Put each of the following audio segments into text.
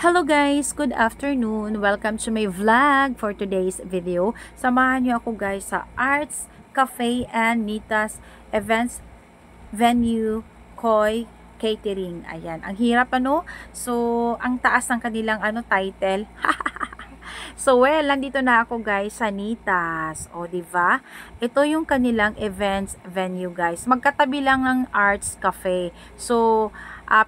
Hello guys! Good afternoon! Welcome to my vlog for today's video. Samahan niyo ako guys sa Arts Cafe and Nita's Events Venue Koi Catering. Ayan, ang hirap So, ang taas ng kanilang title. So, well, nandito na ako guys sa Nitas. O, diba? Ito yung kanilang events venue guys. Magkatabi lang ng Arts Cafe. So,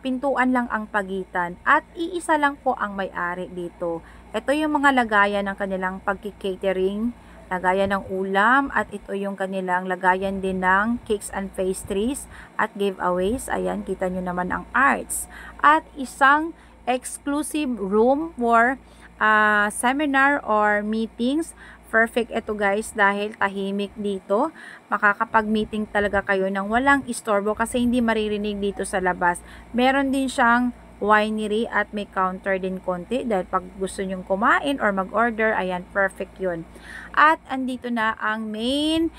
pintuan lang ang pagitan. At iisa lang po ang may-ari dito. Ito yung mga lagayan ng kanilang pagki-catering. Lagayan ng ulam. At ito yung kanilang lagayan din ng cakes and pastries. At giveaways. Ayan, kita nyo naman ang arts. At isang exclusive room for seminar or meetings. Perfect ito guys dahil tahimik dito. Makakapag-meeting talaga kayo nang walang istorbo kasi hindi maririnig dito sa labas. Meron din siyang winery at may counter din konti dahil pag gusto nyong kumain or mag-order, ayan, perfect yun. At andito na ang main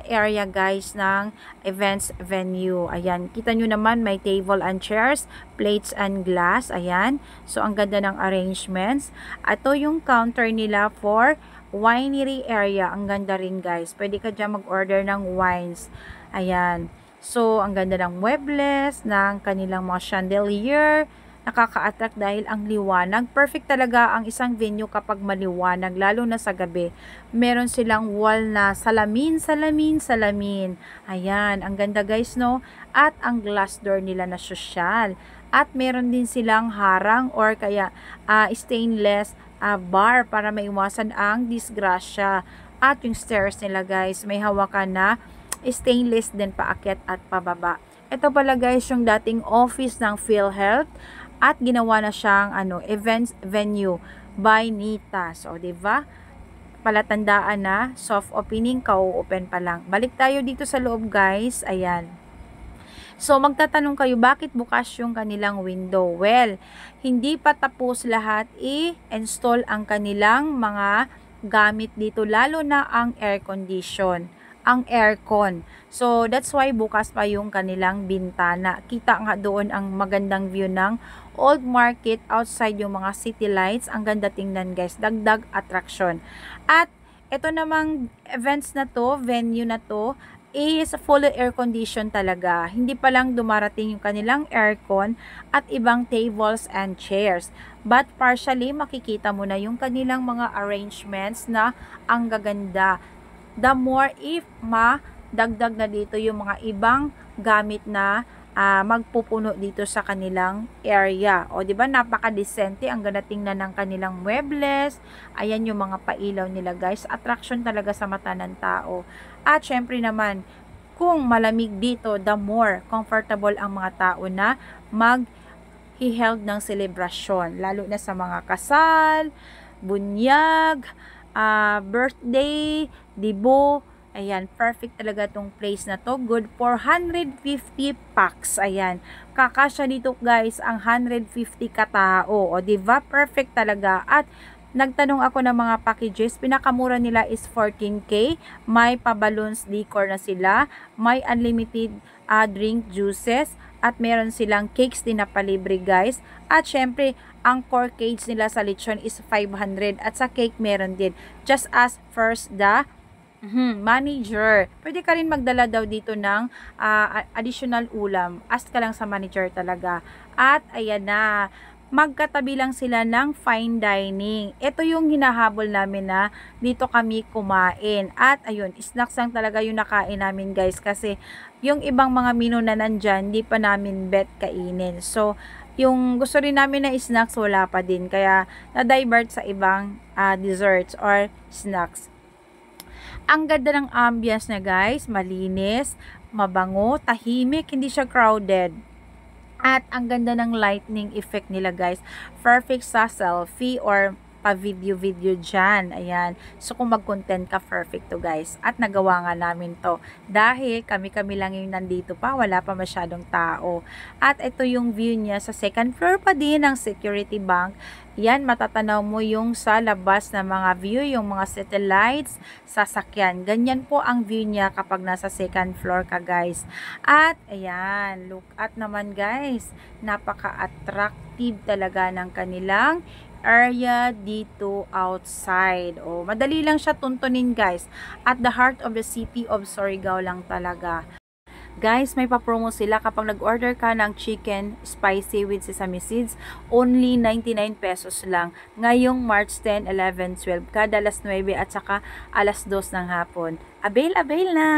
area guys ng events venue. Ayan, kita nyo naman may table and chairs, plates and glass. Ayan, so ang ganda ng arrangements. Ito yung counter nila for winery area. Ang ganda rin guys. Pwede ka dyan mag-order ng wines. Ayan. So, ang ganda ng muebles, ng kanilang mga chandelier. Nakaka-attract dahil ang liwanag. Perfect talaga ang isang venue kapag maliwanag, lalo na sa gabi. Meron silang wall na salamin. Ayan, ang ganda guys, no? At ang glass door nila na sosyal. At meron din silang harang or kaya stainless bar para maiwasan ang disgrasya. At yung stairs nila guys, may hawakan na stainless din paakyat at pababa. Ito pala guys yung dating office ng PhilHealth at ginawa na siyang events venue by Nita. So, 'di ba? Palatandaan na soft opening, ka-open pa lang. Balik tayo dito sa loob guys. Ayan. So, magtatanong kayo, bakit bukas yung kanilang window? Well, hindi pa tapos lahat i-install ang kanilang mga gamit dito, lalo na ang air condition, ang aircon. So, that's why bukas pa yung kanilang bintana. Kita nga doon ang magandang view ng Old Market, outside yung mga city lights. Ang ganda tingnan guys, dagdag attraction. At ito namang events na to, venue na to, is fully air condition talaga. Hindi pa lang dumarating yung kanilang aircon at ibang tables and chairs. But partially makikita mo na yung kanilang mga arrangements na ang gaganda. The more if madagdag na dito yung mga ibang gamit na magpupuno dito sa kanilang area. O, di ba, napaka-decente. Ang ganda tingnan ng kanilang muebles. Ayan yung mga pailaw nila, guys. Attraction talaga sa mata ng tao. At, syempre naman, kung malamig dito, the more comfortable ang mga tao na mag-held ng selebrasyon. Lalo na sa mga kasal, bunyag, birthday, dibo. Ayan, perfect talaga tong place na to. Good for 150 packs. Ayan, kakasya dito guys ang 150 katao. O, diba? Perfect talaga. At nagtanong ako ng mga packages. Pinakamura nila is 14K. May pa-balloons decor na sila. May unlimited drink juices. At meron silang cakes din na palibre guys. At syempre, ang core cage nila sa lechon is 500. At sa cake meron din. Just as first the manager. Pwede ka rin magdala daw dito ng additional ulam. Ask ka lang sa manager talaga. At ayan na, magkatabi lang sila ng fine dining. Ito yung hinahabol namin na dito kami kumain. At ayun, snacks lang talaga yung nakain namin guys. Kasi yung ibang mga menu na nandyan, di pa namin bet kainin. So, yung gusto rin namin na snacks, wala pa din. Kaya, na-divert sa ibang desserts or snacks. Ang ganda ng ambience na guys, malinis, mabango, tahimik, hindi siya crowded. At ang ganda ng lightning effect nila guys, perfect sa selfie or pa-video dyan. Ayan, so kung mag-content ka, perfect to guys. At nagawa nga namin to dahil kami lang yung nandito pa, wala pa masyadong tao. At ito yung view niya sa second floor pa din ng Security Bank. Yan, matatanaw mo yung sa labas na mga view, yung mga satellites, sasakyan. Ganyan po ang view niya kapag nasa second floor ka, guys. At, ayan, look at naman, guys. Napaka-attractive talaga ng kanilang area dito outside. O, madali lang siya tuntunin, guys. At the heart of the city of Surigao lang talaga. Guys, may pa-promo sila kapag nag-order ka ng chicken spicy with sesame seeds, only 99 pesos lang. Ngayong March 10, 11, 12, kada alas 9 at saka alas 2 ng hapon. Avail na!